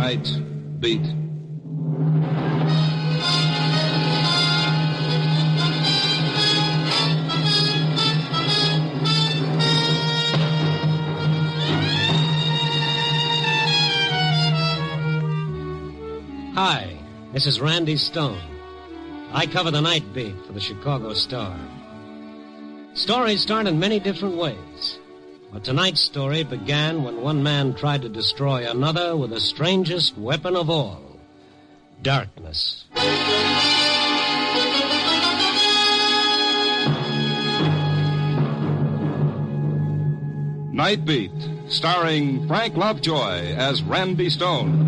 Night Beat. Hi, this is Randy Stone. I cover the night beat for the Chicago Star. Stories start in many different ways, but tonight's story began when one man tried to destroy another with the strangest weapon of all, darkness. Night Beat, starring Frank Lovejoy as Randy Stone.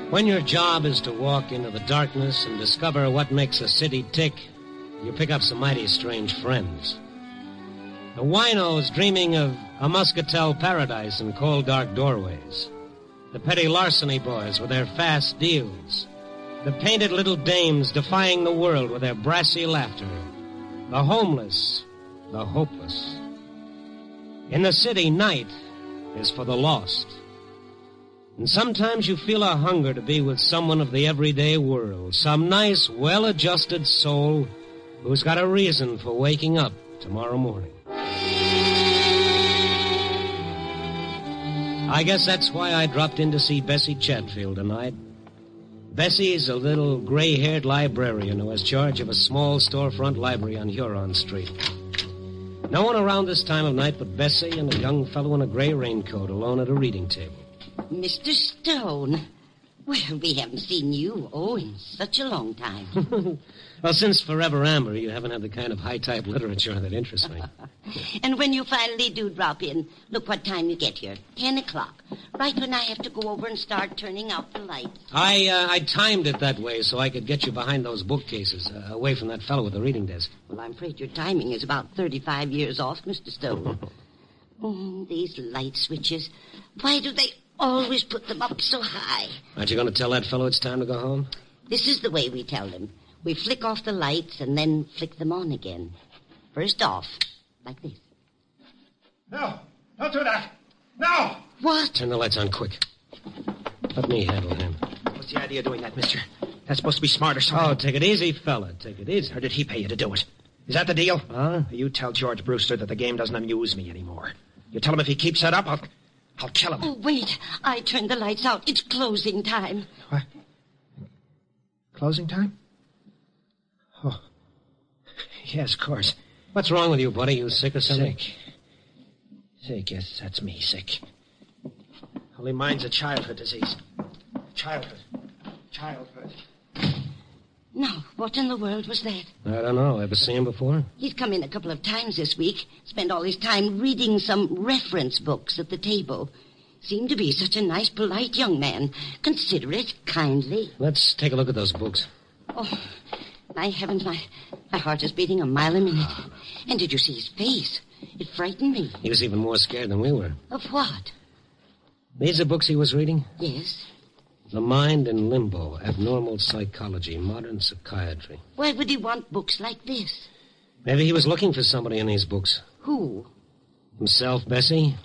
When your job is to walk into the darkness and discover what makes a city tick, you pick up some mighty strange friends. The winos dreaming of a muscatel paradise in cold, dark doorways. The petty larceny boys with their fast deals. The painted little dames defying the world with their brassy laughter. The homeless, the hopeless. In the city, night is for the lost. And sometimes you feel a hunger to be with someone of the everyday world, some nice, well-adjusted soul who's got a reason for waking up tomorrow morning. I guess that's why I dropped in to see Bessie Chatfield tonight. Bessie's a little gray-haired librarian who has charge of a small storefront library on Huron Street. No one around this time of night but Bessie and a young fellow in a gray raincoat alone at a reading table. Mr. Stone. Well, we haven't seen you, in such a long time. Well, since Forever Amber, you haven't had the kind of high-type literature that interests me. And when you finally do drop in, look what time you get here. 10 o'clock. Right when I have to go over and start turning out the lights. I timed it that way so I could get you behind those bookcases, away from that fellow with the reading desk. Well, I'm afraid your timing is about 35 years off, Mr. Stone. These light switches. Why do they always put them up so high? Aren't you going to tell that fellow it's time to go home? This is the way we tell them. We flick off the lights and then flick them on again. First off, like this. No, don't do that. No! What? Turn the lights on quick. Let me handle him. What's the idea of doing that, mister? That's supposed to be smart or something. Oh, take it easy, fella. Take it easy. Or did he pay you to do it? Is that the deal? Huh? You tell George Brewster that the game doesn't amuse me anymore. You tell him if he keeps that up, I'll kill him. Oh, wait. I turned the lights out. It's closing time. What? Closing time? Oh. Yes, of course. What's wrong with you, buddy? You sick or something? Sick, yes, that's me, sick. Only mine's a childhood disease. Childhood. No, what in the world was that? I don't know. Ever seen him before? He's come in a couple of times this week. Spent all his time reading some reference books at the table. Seemed to be such a nice, polite young man. Considerate, kindly. Let's take a look at those books. Oh, my heavens, my heart is beating a mile a minute. And did you see his face? It frightened me. He was even more scared than we were. Of what? These are books he was reading? Yes. The Mind in Limbo, Abnormal Psychology, Modern Psychiatry. Why would he want books like this? Maybe he was looking for somebody in these books. Who? Himself, Bessie?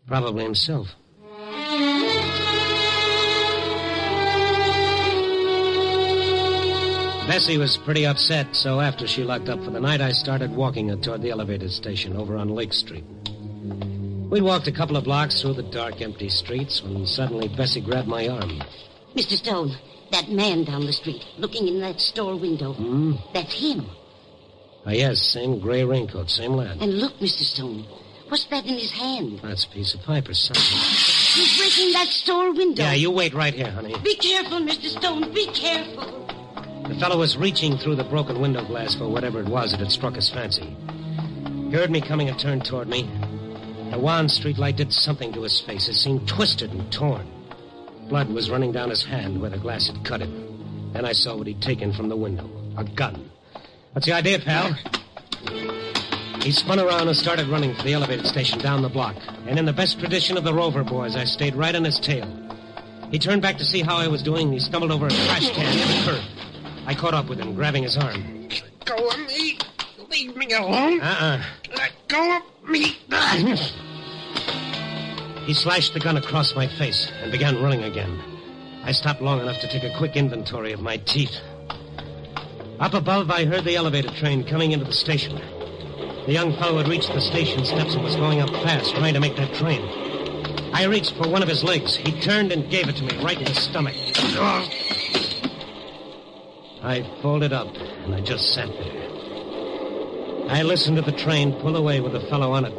Probably himself. Bessie was pretty upset, so after she locked up for the night, I started walking her toward the elevated station over on Lake Street. We'd walked a couple of blocks through the dark, empty streets when suddenly Bessie grabbed my arm. Mr. Stone, that man down the street, looking in that store window. That's him. Oh, yes, same gray raincoat, same lad. And look, Mr. Stone, what's that in his hand? That's a piece of pipe or something. He's breaking that store window. Yeah, you wait right here, honey. Be careful, Mr. Stone, be careful. The fellow was reaching through the broken window glass for whatever it was that had struck his fancy. He heard me coming and turned toward me. The wan streetlight did something to his face. It seemed twisted and torn. Blood was running down his hand where the glass had cut him. Then I saw what he'd taken from the window. A gun. What's the idea, pal? He spun around and started running for the elevated station down the block. And in the best tradition of the Rover boys, I stayed right on his tail. He turned back to see how I was doing, and he stumbled over a trash can near the curb. I caught up with him, grabbing his arm. Go on me. Leave me alone. Let go of me. He slashed the gun across my face and began running again. I stopped long enough to take a quick inventory of my teeth. Up above, I heard the elevator train coming into the station. The young fellow had reached the station steps and was going up fast, trying to make that train. I reached for one of his legs. He turned and gave it to me right in the stomach. I folded up, and I just sat there. I listened to the train pull away with the fellow on it,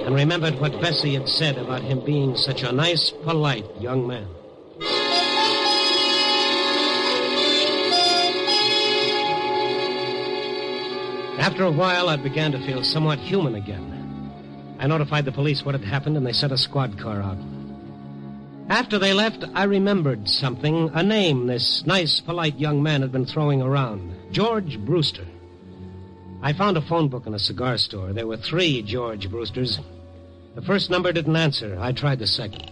and remembered what Bessie had said about him being such a nice, polite young man. After a while, I began to feel somewhat human again. I notified the police what had happened, and they sent a squad car out. After they left, I remembered something, a name this nice, polite young man had been throwing around, George Brewster. I found a phone book in a cigar store. There were 3 George Brewsters. The first number didn't answer. I tried the second.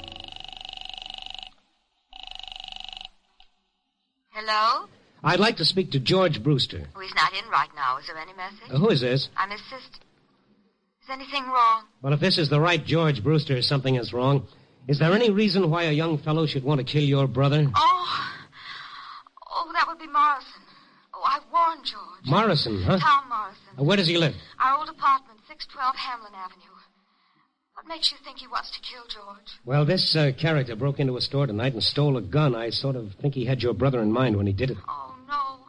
Hello? I'd like to speak to George Brewster. Oh, he's not in right now. Is there any message? Who is this? I'm his sister. Is anything wrong? Well, if this is the right George Brewster, something is wrong. Is there any reason why a young fellow should want to kill your brother? Oh, that would be Morrison. Oh, I warned George. Morrison, huh? Tom Morrison. Where does he live? Our old apartment, 612 Hamlin Avenue. What makes you think he wants to kill George? Well, this character broke into a store tonight and stole a gun. I sort of think he had your brother in mind when he did it. Oh, no.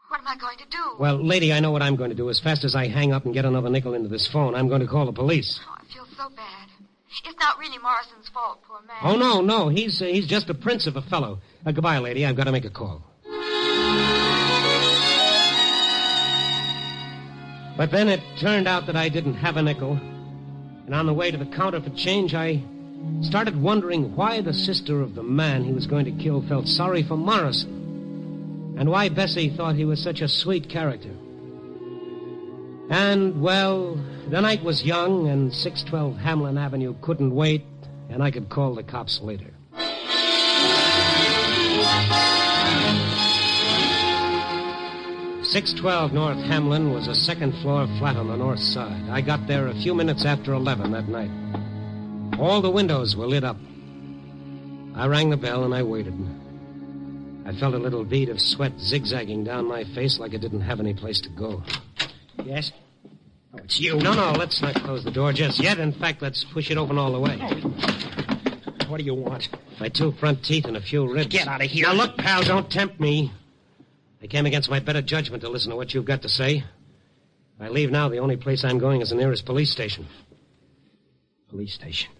What am I going to do? Well, lady, I know what I'm going to do. As fast as I hang up and get another nickel into this phone, I'm going to call the police. Oh, I feel so bad. It's not really Morrison's fault, poor man. Oh, no. He's just a prince of a fellow. Goodbye, lady. I've got to make a call. But then it turned out that I didn't have a nickel. And on the way to the counter for change, I started wondering why the sister of the man he was going to kill felt sorry for Morrison. And why Bessie thought he was such a sweet character. And, well, the night was young, and 612 Hamlin Avenue couldn't wait, and I could call the cops later. 612 North Hamlin was a second-floor flat on the north side. I got there a few minutes after 11 that night. All the windows were lit up. I rang the bell, and I waited. I felt a little bead of sweat zigzagging down my face like it didn't have any place to go. Yes? Oh, it's you. No, let's not close the door just yet. In fact, let's push it open all the way. What do you want? My 2 front teeth and a few ribs. Get out of here. Now, look, pal, don't tempt me. I came against my better judgment to listen to what you've got to say. If I leave now, the only place I'm going is the nearest police station. Police station.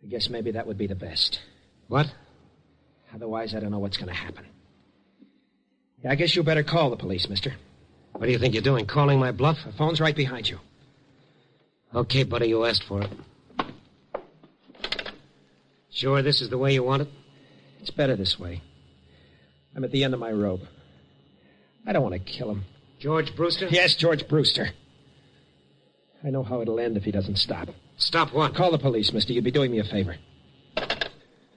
I guess maybe that would be the best. What? Otherwise, I don't know what's going to happen. Yeah, I guess you better call the police, mister. What do you think you're doing, calling my bluff? The phone's right behind you. Okay, buddy, you asked for it. Sure this is the way you want it? It's better this way. I'm at the end of my rope. I don't want to kill him. George Brewster? Yes, George Brewster. I know how it'll end if he doesn't stop. Stop what? Call the police, mister. You'd be doing me a favor.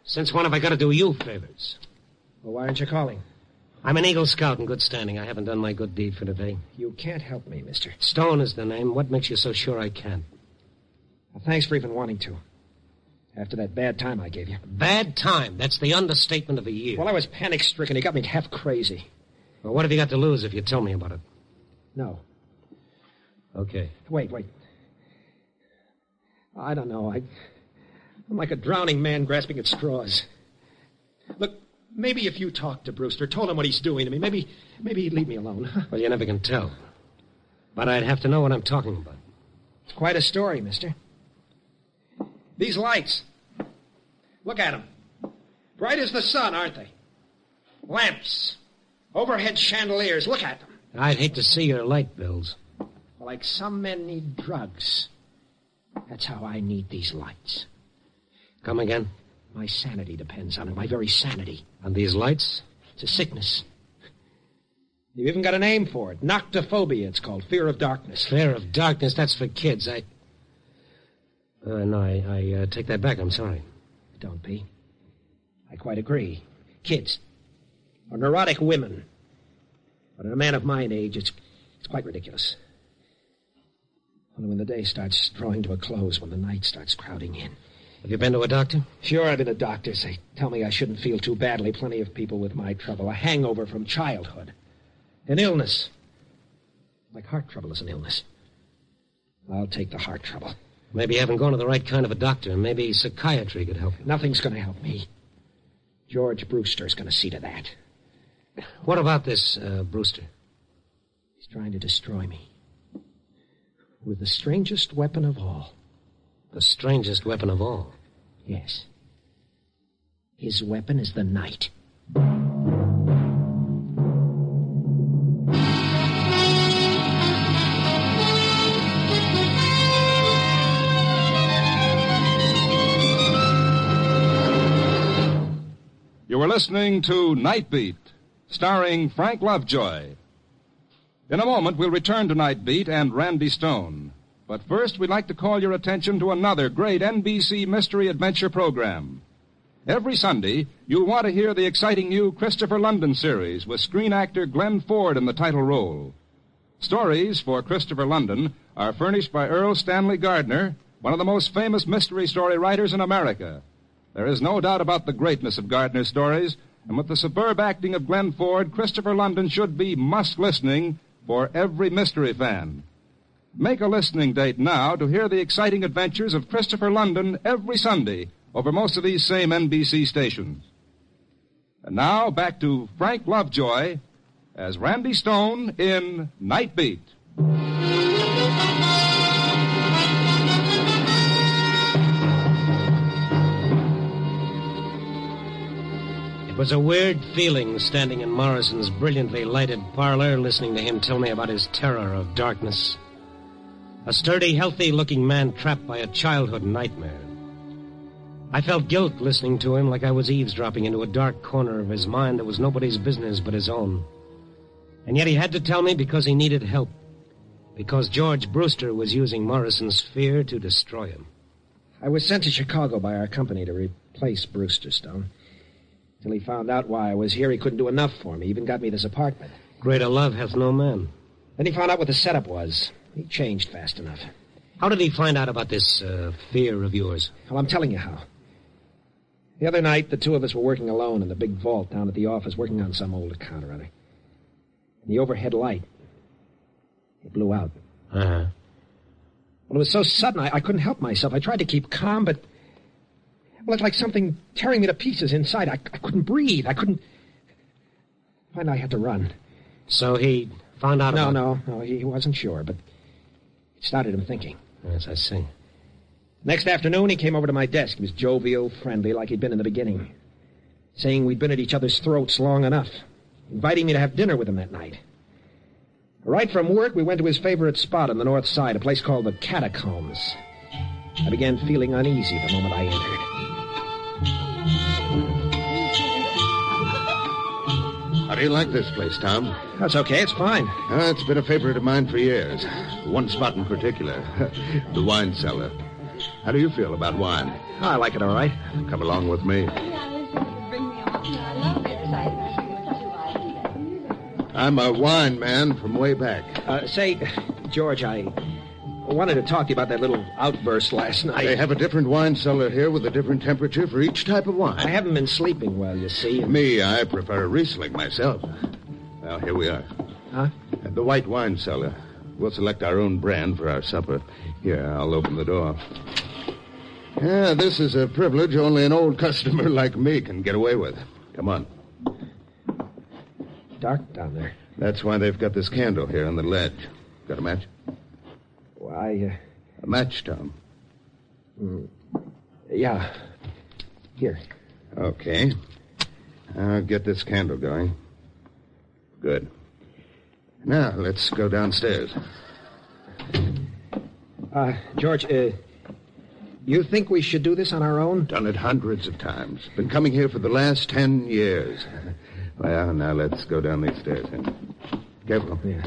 Since when have I got to do you favors? Well, why aren't you calling? I'm an Eagle Scout in good standing. I haven't done my good deed for today. You can't help me, mister. Stone is the name. What makes you so sure I can? Well, thanks for even wanting to. After that bad time I gave you. Bad time? That's the understatement of the year. Well, I was panic-stricken. He got me half crazy. Well, what have you got to lose if you tell me about it? No. Okay. Wait. I don't know. I'm like a drowning man grasping at straws. Look, maybe if you talked to Brewster, told him what he's doing to me, maybe he'd leave me alone. Well, you never can tell. But I'd have to know what I'm talking about. It's quite a story, mister. These lights. Look at them. Bright as the sun, aren't they? Lamps. Overhead chandeliers. Look at them. I'd hate to see your light bills. Like some men need drugs. That's how I need these lights. Come again? My sanity depends on it. My very sanity. On these lights? It's a sickness. You've even got a name for it. Noctophobia, it's called. Fear of darkness. Fear of darkness? That's for kids. No, I take that back. I'm sorry. Don't be. I quite agree. Kids. Or neurotic women. But in a man of my age, it's quite ridiculous. Only when the day starts drawing to a close, when the night starts crowding in. Have you been to a doctor? Sure, I've been to doctors. They tell me I shouldn't feel too badly. Plenty of people with my trouble. A hangover from childhood. An illness. Like heart trouble is an illness. I'll take the heart trouble. Maybe you haven't gone to the right kind of a doctor. Maybe psychiatry could help you. Nothing's going to help me. George Brewster's going to see to that. What about this, Brewster? He's trying to destroy me. With the strangest weapon of all. The strangest weapon of all? Yes. His weapon is the night. You were listening to Night Beat, starring Frank Lovejoy. In a moment, we'll return to Night Beat and Randy Stone. But first, we'd like to call your attention to another great NBC mystery adventure program. Every Sunday, you'll want to hear the exciting new Christopher London series with screen actor Glenn Ford in the title role. Stories for Christopher London are furnished by Earl Stanley Gardner, one of the most famous mystery story writers in America. There is no doubt about the greatness of Gardner's stories, and with the superb acting of Glenn Ford, Christopher London should be must-listening for every mystery fan. Make a listening date now to hear the exciting adventures of Christopher London every Sunday over most of these same NBC stations. And now, back to Frank Lovejoy as Randy Stone in Night Beat. It was a weird feeling standing in Morrison's brilliantly lighted parlor, listening to him tell me about his terror of darkness. A sturdy, healthy-looking man trapped by a childhood nightmare. I felt guilt listening to him, like I was eavesdropping into a dark corner of his mind that was nobody's business but his own. And yet he had to tell me because he needed help. Because George Brewster was using Morrison's fear to destroy him. I was sent to Chicago by our company to replace Brewster, Stone. Till he found out why I was here, he couldn't do enough for me. He even got me this apartment. Greater love hath no man. Then he found out what the setup was. He changed fast enough. How did he find out about this fear of yours? Well, I'm telling you how. The other night, the two of us were working alone in the big vault down at the office, working on some old account or other. And the overhead light, it blew out. Uh-huh. Well, it was so sudden, I couldn't help myself. I tried to keep calm, but... Well, it's like something tearing me to pieces inside. I couldn't breathe. I couldn't... Finally, I had to run. So he found out about... No, he wasn't sure, but it started him thinking. Yes, I see. Next afternoon, he came over to my desk. He was jovial, friendly, like he'd been in the beginning. Saying we'd been at each other's throats long enough. Inviting me to have dinner with him that night. Right from work, we went to his favorite spot on the north side, a place called the Catacombs. I began feeling uneasy the moment I entered. How do you like this place, Tom? That's okay, it's fine. It's been a favorite of mine for years. One spot in particular, the wine cellar. How do you feel about wine? I like it all right. Come along with me. I'm a wine man from way back. Say, George, I wanted to talk to you about that little outburst last night. They have a different wine cellar here with a different temperature for each type of wine. I haven't been sleeping well, you see. Me, I prefer a Riesling myself. Well, here we are. Huh? At the white wine cellar. We'll select our own brand for our supper. Here, I'll open the door. Yeah, this is a privilege only an old customer like me can get away with. Come on. Dark down there. That's why they've got this candle here on the ledge. Got a match? Why, A match, Tom. Yeah. Here. Okay. I'll get this candle going. Good. Now, let's go downstairs. George, you think we should do this on our own? Done it hundreds of times. Been coming here for the last 10 years. Well, now let's go down these stairs. Careful. Yeah.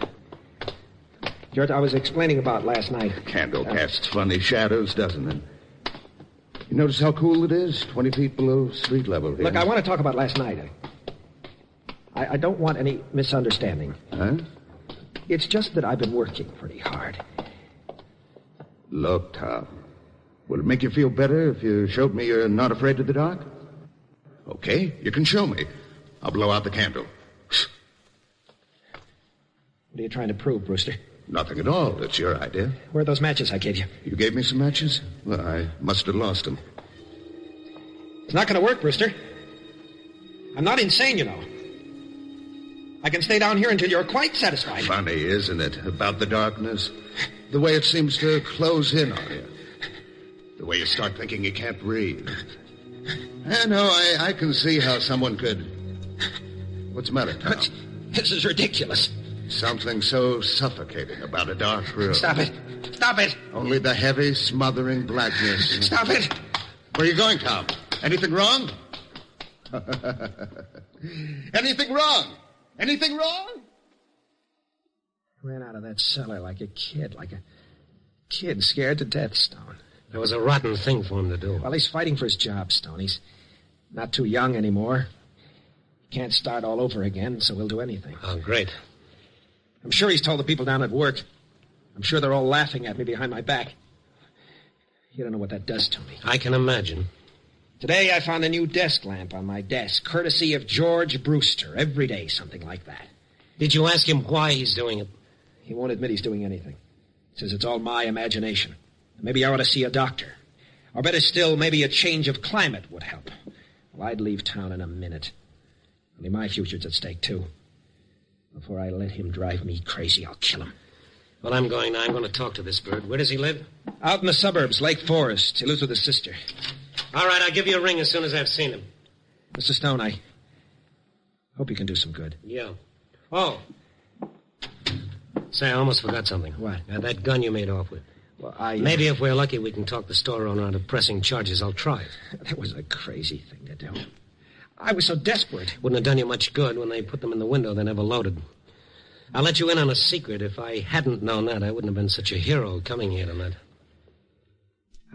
George, I was explaining about last night. Candle casts funny shadows, doesn't it? You notice how cool it is? 20 feet below street level here. Look, I want to talk about last night. I don't want any misunderstanding. Huh? It's just that I've been working pretty hard. Look, Tom. Would it make you feel better if you showed me you're not afraid of the dark? Okay, you can show me. I'll blow out the candle. What are you trying to prove, Brewster? Nothing at all. It's your idea. Where are those matches I gave you? You gave me some matches? Well, I must have lost them. It's not going to work, Brewster. I'm not insane, you know. I can stay down here until you're quite satisfied. Funny, isn't it, about the darkness? The way it seems to close in on you. The way you start thinking you can't breathe. I know, I can see how someone could... What's the matter, Tom? This is ridiculous. Something so suffocating about a dark room. Stop it. Stop it. Only the heavy, smothering blackness. Stop it. Where are you going, Tom? Anything wrong? Anything wrong? Anything wrong? Ran out of that cellar like a kid scared to death, Stone. That was a rotten thing for him to do. Well, he's fighting for his job, Stone. He's not too young anymore. He can't start all over again, so he'll do anything. Oh, great. I'm sure he's told the people down at work. I'm sure they're all laughing at me behind my back. You don't know what that does to me. I can imagine. Today I found a new desk lamp on my desk, courtesy of George Brewster. Every day, something like that. Did you ask him why he's doing it? He won't admit he's doing anything. He says it's all my imagination. Maybe I ought to see a doctor. Or better still, maybe a change of climate would help. Well, I'd leave town in a minute. Only my future's at stake, too. Before I let him drive me crazy, I'll kill him. Well, I'm going now. I'm going to talk to this bird. Where does he live? Out in the suburbs, Lake Forest. He lives with his sister. All right, I'll give you a ring as soon as I've seen him. Mr. Stone, I hope you can do some good. Yeah. Oh. Say, I almost forgot something. What? That gun you made off with. Well, Maybe if we're lucky, we can talk the store owner out of pressing charges. I'll try it. That was a crazy thing to do. I was so desperate. Wouldn't have done you much good. When they put them in the window, they never loaded. I'll let you in on a secret. If I hadn't known that, I wouldn't have been such a hero coming here tonight.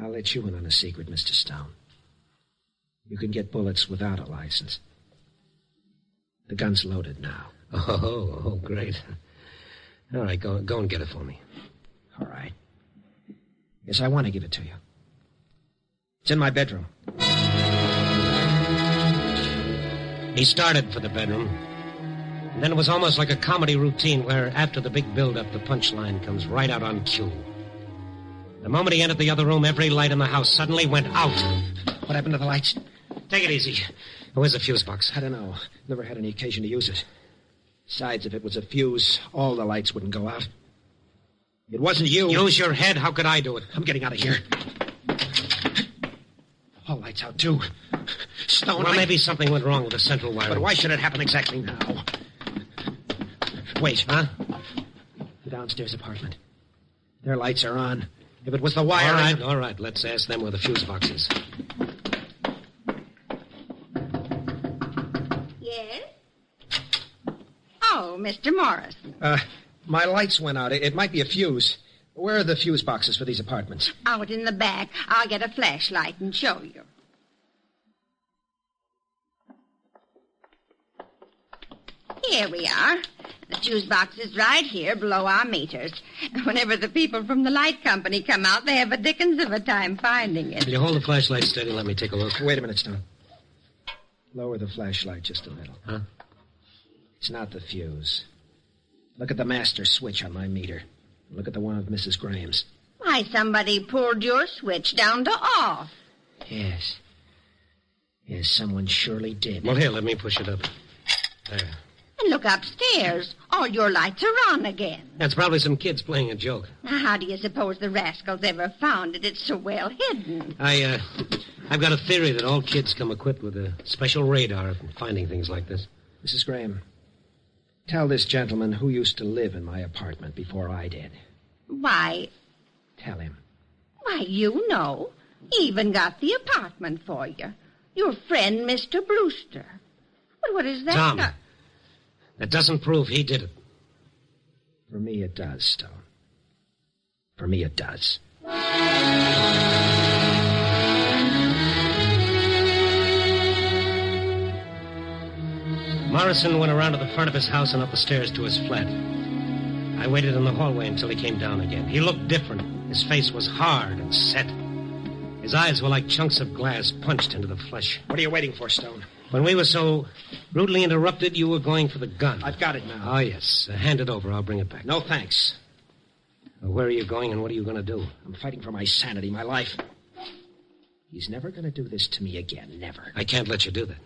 I'll let you in on a secret, Mr. Stone. You can get bullets without a license. The gun's loaded now. Oh, great. All right, go and get it for me. All right. Yes, I want to give it to you. It's in my bedroom. He started for the bedroom. And then it was almost like a comedy routine where after the big build-up, the punchline comes right out on cue. The moment he entered the other room, every light in the house suddenly went out. What happened to the lights? Take it easy. Where's the fuse box? I don't know. Never had any occasion to use it. Besides, if it was a fuse, all the lights wouldn't go out. It wasn't you. Use your head. How could I do it? I'm getting out of here. All lights out, too. Stone, Well, maybe something went wrong with the central wiring. But why should it happen exactly now? Wait. Huh? The downstairs apartment. Their lights are on. If it was the wiring... All right. Let's ask them where the fuse box is. Yes? Oh, Mr. Morrison. My lights went out. It might be a fuse. Where are the fuse boxes for these apartments? Out in the back. I'll get a flashlight and show you. Here we are. The fuse box is right here below our meters. Whenever the people from the light company come out, they have a dickens of a time finding it. Will you hold the flashlight steady and let me take a look? Wait a minute, Stone. Lower the flashlight just a little. Huh? It's not the fuse. Look at the master switch on my meter. Look at the one of Mrs. Graham's. Why, somebody pulled your switch down to off. Yes. Yes, someone surely did. Well, here, let me push it up. There. And look upstairs. All your lights are on again. That's probably some kids playing a joke. Now, how do you suppose the rascals ever found it? It's so well hidden. I've got a theory that all kids come equipped with a special radar for finding things like this. Mrs. Graham, tell this gentleman who used to live in my apartment before I did. Why, Tell him. why, you know. He even got the apartment for you. Your friend, Mr. Brewster. But what is that? Tom, that doesn't prove he did it. For me, it does, Stone. For me, it does. Morrison went around to the front of his house and up the stairs to his flat. I waited in the hallway until he came down again. He looked different. His face was hard and set. His eyes were like chunks of glass punched into the flesh. What are you waiting for, Stone? When we were so rudely interrupted, you were going for the gun. I've got it now. Oh, yes. Hand it over. I'll bring it back. No, thanks. Where are you going and what are you going to do? I'm fighting for my sanity, my life. He's never going to do this to me again. Never. I can't let you do that.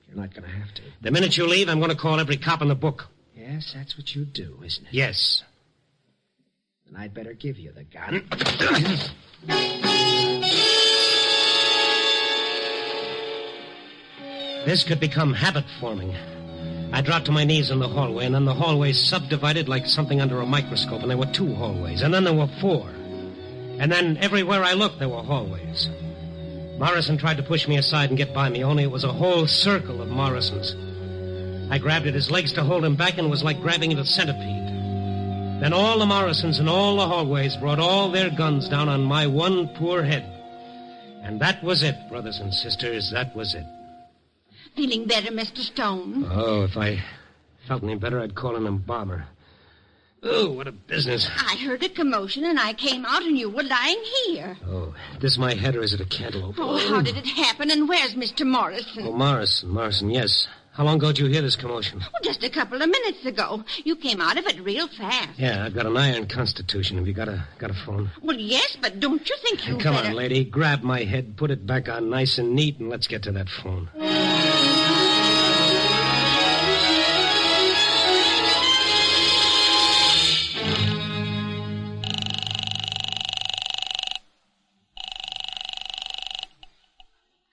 You're not going to have to. The minute you leave, I'm going to call every cop in the book. Yes, that's what you do, isn't it? Yes. Then I'd better give you the gun. This could become habit-forming. I dropped to my knees in the hallway, and then the hallway subdivided like something under a microscope, and there were 2 hallways, and then there were 4. And then everywhere I looked, there were hallways. Morrison tried to push me aside and get by me, only it was a whole circle of Morrisons. I grabbed at his legs to hold him back, and it was like grabbing at a centipede. Then all the Morrisons in all the hallways brought all their guns down on my one poor head. And that was it, brothers and sisters, that was it. Feeling better, Mr. Stone? Oh, if I felt any better, I'd call an embalmer. Oh, what a business. I heard a commotion, and I came out, and you were lying here. Oh, this my head, or is it a cantaloupe? Oh, how did it happen, and where's Mr. Morrison? Oh, Morrison, yes. How long ago did you hear this commotion? Oh, just a couple of minutes ago. You came out of it real fast. Yeah, I've got an iron constitution. Have you got a phone? Well, yes, but don't you think you Come better... on, lady. Grab my head, put it back on nice and neat, and let's get to that phone.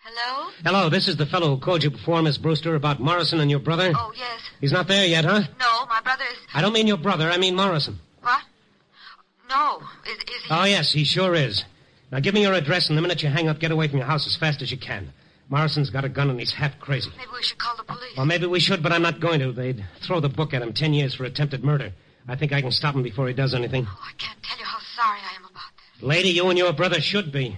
Hello? Hello, this is the fellow who called you before, Miss Brewster, about Morrison and your brother. Oh, yes. He's not there yet, huh? No, my brother is... I don't mean your brother, I mean Morrison. What? No. Is he... Oh, yes, he sure is. Now, give me your address, and the minute you hang up, get away from your house as fast as you can. Morrison's got a gun, and he's half crazy. Maybe we should call the police. Well, maybe we should, but I'm not going to. They'd throw the book at him, 10 years for attempted murder. I think I can stop him before he does anything. Oh, I can't tell you how sorry I am about this. Lady, you and your brother should be.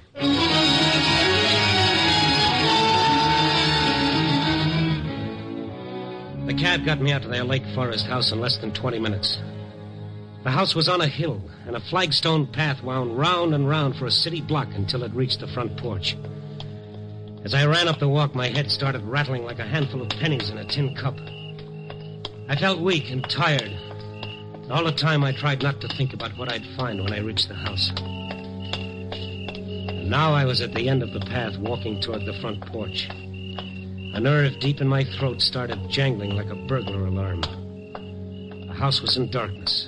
The cab got me out to their Lake Forest house in less than 20 minutes. The house was on a hill, and a flagstone path wound round and round for a city block until it reached the front porch. As I ran up the walk, my head started rattling like a handful of pennies in a tin cup. I felt weak and tired. All the time I tried not to think about what I'd find when I reached the house. And now I was at the end of the path, walking toward the front porch. A nerve deep in my throat started jangling like a burglar alarm. The house was in darkness,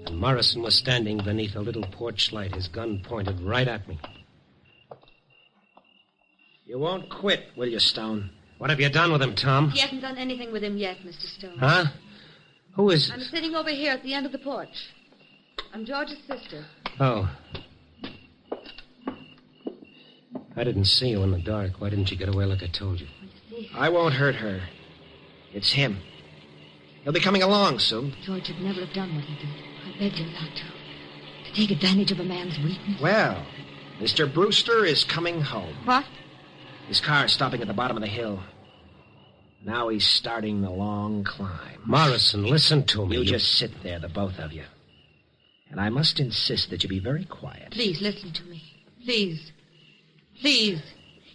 and Morrison was standing beneath a little porch light, his gun pointed right at me. You won't quit, will you, Stone? What have you done with him, Tom? He hasn't done anything with him yet, Mr. Stone. Huh? Who is... I'm sitting over here at the end of the porch. I'm George's sister. Oh. I didn't see you in the dark. Why didn't you get away like I told you? I won't hurt her. It's him. He'll be coming along soon. George would never have done what he did. I begged him not to. To take advantage of a man's weakness. Well, Mr. Brewster is coming home. What? His car's stopping at the bottom of the hill. Now he's starting the long climb. Morrison, listen to me. You just sit there, the both of you. And I must insist that you be very quiet. Please, listen to me. Please. Please.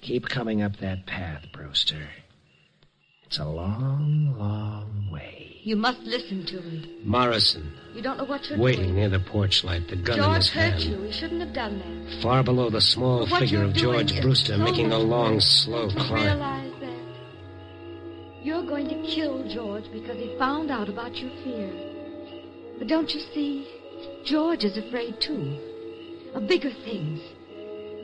Keep coming up that path, Brewster. It's a long, long way. You must listen to me. Morrison. You don't know what you're waiting doing. near the porch light, the gun in his George hurt hand. you. He shouldn't have done that. Far below the small But what figure you're of doing George is Brewster so making a much long, worse. slow You climb. realize that? You're going to kill George because he found out about your fear. But don't you see? George is afraid, too. Of bigger things.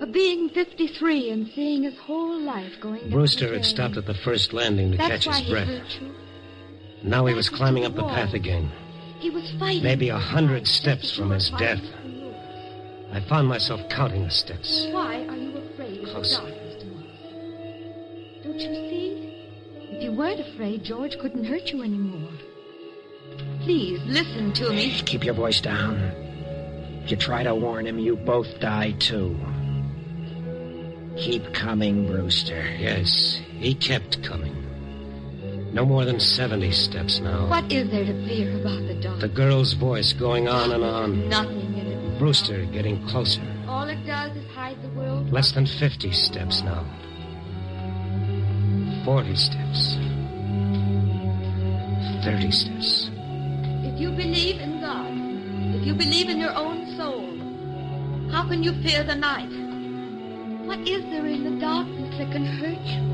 Of being 53 and seeing his whole life going down Brewster the had drain. stopped at the first landing to That's catch why his he breath. hurt you. Now he was That was climbing the up the wall. path again. He was fighting. Maybe 100 steps Just as from you were his fighting death. for yours. I found myself counting the steps. Why are you afraid of Closer. the dark, Mr. Morris? Don't you see? If you weren't afraid, George couldn't hurt you anymore. Please, listen to me. Keep your voice down. If you try to warn him, you both die, too. Keep coming, Brewster. Yes, he kept coming. No more than 70 steps now. What is there to fear about the dark? The girl's voice going on and on. Nothing in it. Brewster getting closer. All it does is hide the world. Less than 50 steps now. 40 steps. 30 steps. If you believe in God, if you believe in your own soul, how can you fear the night? What is there in the darkness that can hurt you?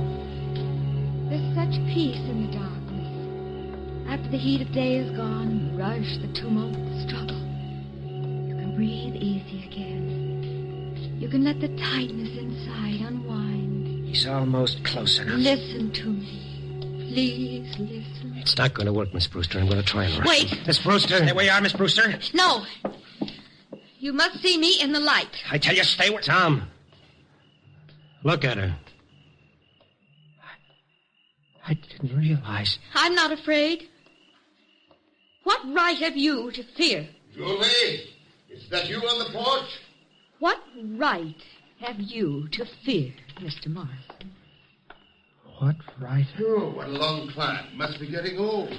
There's such peace in the darkness. After the heat of day is gone, the rush, the tumult, the struggle, you can breathe easy again. You can let the tightness inside unwind. He's almost close enough. Listen to me. Please listen. It's not going to work, Miss Brewster. I'm going to try and rush. Wait. Miss Brewster. Stay where you are, Miss Brewster. No. You must see me in the light. I tell you, stay where... Tom. Look at her. I didn't realize. I'm not afraid. What right have you to fear? Julie, is that you on the porch? What right have you to fear, Mr. Morrison? What right? Oh, what a long climb. Must be getting old.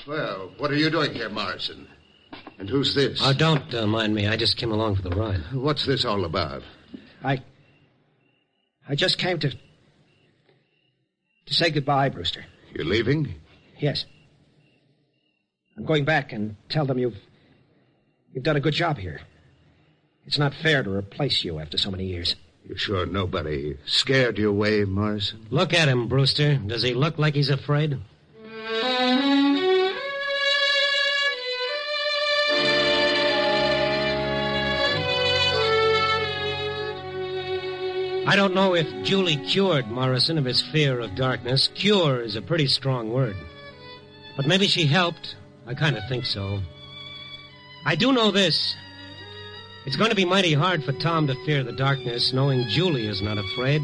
Well, what are you doing here, Morrison? And who's this? Oh, don't mind me. I just came along for the ride. What's this all about? I just came to say goodbye, Brewster. You're leaving? Yes. I'm going back and tell them you've done a good job here. It's not fair to replace you after so many years. You sure nobody scared you away, Morrison? Look at him, Brewster. Does he look like he's afraid? I don't know if Julie cured Morrison of his fear of darkness. Cure is a pretty strong word. But maybe she helped. I kind of think so. I do know this. It's going to be mighty hard for Tom to fear the darkness, knowing Julie is not afraid.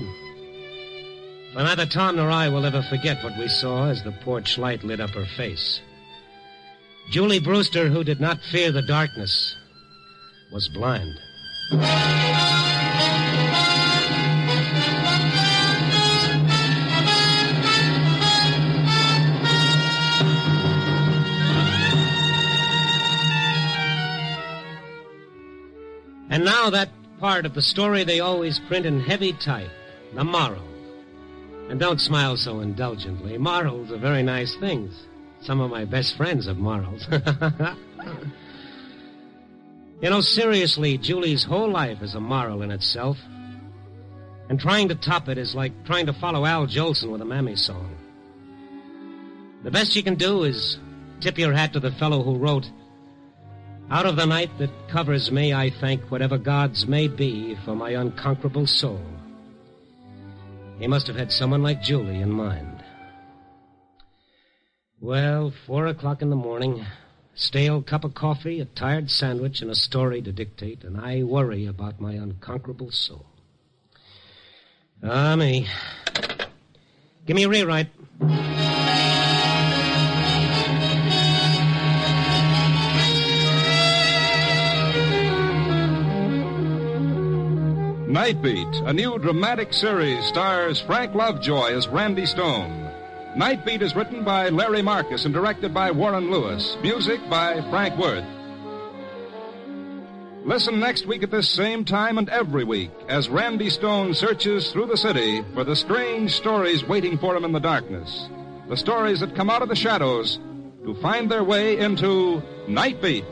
But neither Tom nor I will ever forget what we saw as the porch light lit up her face. Julie Brewster, who did not fear the darkness, was blind. And now that part of the story they always print in heavy type, the moral. And don't smile so indulgently. Morals are very nice things. Some of my best friends have morals. You know, seriously, Julie's whole life is a moral in itself. And trying to top it is like trying to follow Al Jolson with a Mammy song. The best you can do is tip your hat to the fellow who wrote, "Out of the night that covers me, I thank whatever gods may be for my unconquerable soul." He must have had someone like Julie in mind. Well, 4 o'clock in the morning, stale cup of coffee, a tired sandwich, and a story to dictate, and I worry about my unconquerable soul. Ah, me. Give me a rewrite. Night Beat, a new dramatic series, stars Frank Lovejoy as Randy Stone. Night Beat is written by Larry Marcus and directed by Warren Lewis. Music by Frank Worth. Listen next week at this same time and every week as Randy Stone searches through the city for the strange stories waiting for him in the darkness. The stories that come out of the shadows to find their way into Night Beat.